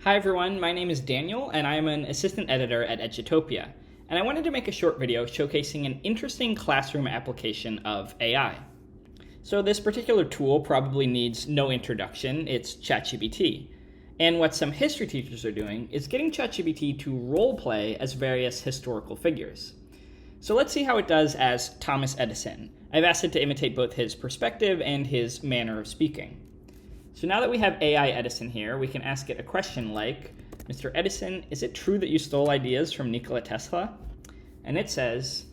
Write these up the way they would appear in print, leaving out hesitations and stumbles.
Hi everyone, my name is Daniel and I am an assistant editor at Edutopia, and I wanted to make a short video showcasing an interesting classroom application of AI. So this particular tool probably needs no introduction, it's ChatGPT. And what some history teachers are doing is getting ChatGPT to roleplay as various historical figures. So let's see how it does as Thomas Edison. I've asked it to imitate both his perspective and his manner of speaking. So now that we have AI Edison here, we can ask it a question like, Mr. Edison, is it true that you stole ideas from Nikola Tesla? And it says,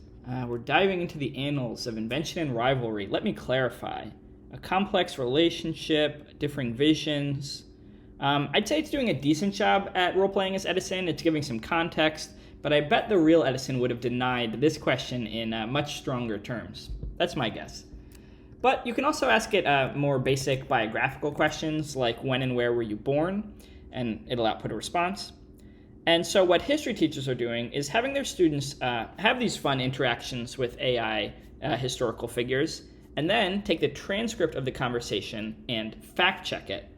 we're diving into the annals of invention and rivalry. Let me clarify. A complex relationship, differing visions. I'd say it's doing a decent job at role-playing as Edison. It's giving some context, but I bet the real Edison would have denied this question in much stronger terms. That's my guess. But you can also ask it more basic biographical questions like when and where were you born, and it'll output a response. And so what history teachers are doing is having their students have these fun interactions with AI historical figures, and then take the transcript of the conversation and fact check it.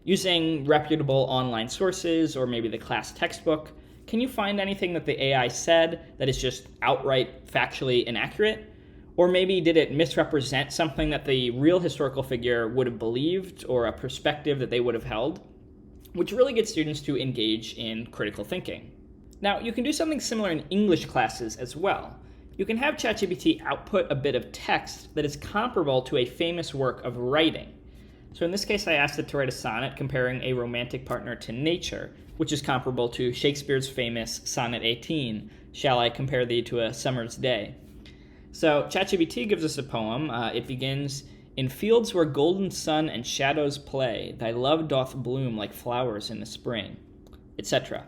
Using reputable online sources or maybe the class textbook, can you find anything that the AI said that is just outright factually inaccurate? Or maybe did it misrepresent something that the real historical figure would have believed or a perspective that they would have held? Which really gets students to engage in critical thinking. Now, you can do something similar in English classes as well. You can have ChatGPT output a bit of text that is comparable to a famous work of writing. So in this case, I asked it to write a sonnet comparing a romantic partner to nature, which is comparable to Shakespeare's famous Sonnet 18, Shall I compare thee to a summer's day? So ChatGPT gives us a poem. It begins, in fields where golden sun and shadows play, thy love doth bloom like flowers in the spring, etc.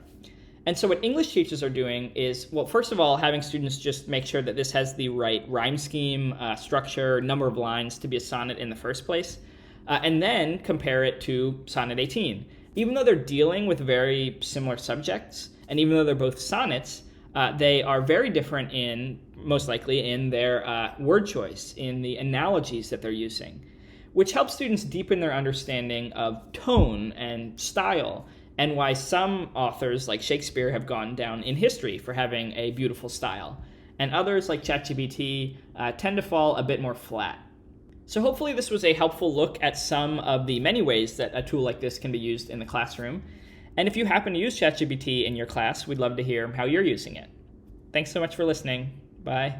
And so what English teachers are doing is, well, first of all, having students just make sure that this has the right rhyme scheme, structure, number of lines to be a sonnet in the first place, and then compare it to Sonnet 18. Even though they're dealing with very similar subjects, and even though they're both sonnets, they are very different most likely in their word choice, in the analogies that they're using, which helps students deepen their understanding of tone and style, and why some authors like Shakespeare have gone down in history for having a beautiful style, and others like ChatGPT tend to fall a bit more flat. So hopefully this was a helpful look at some of the many ways that a tool like this can be used in the classroom. And if you happen to use ChatGPT in your class, we'd love to hear how you're using it. Thanks so much for listening. Bye.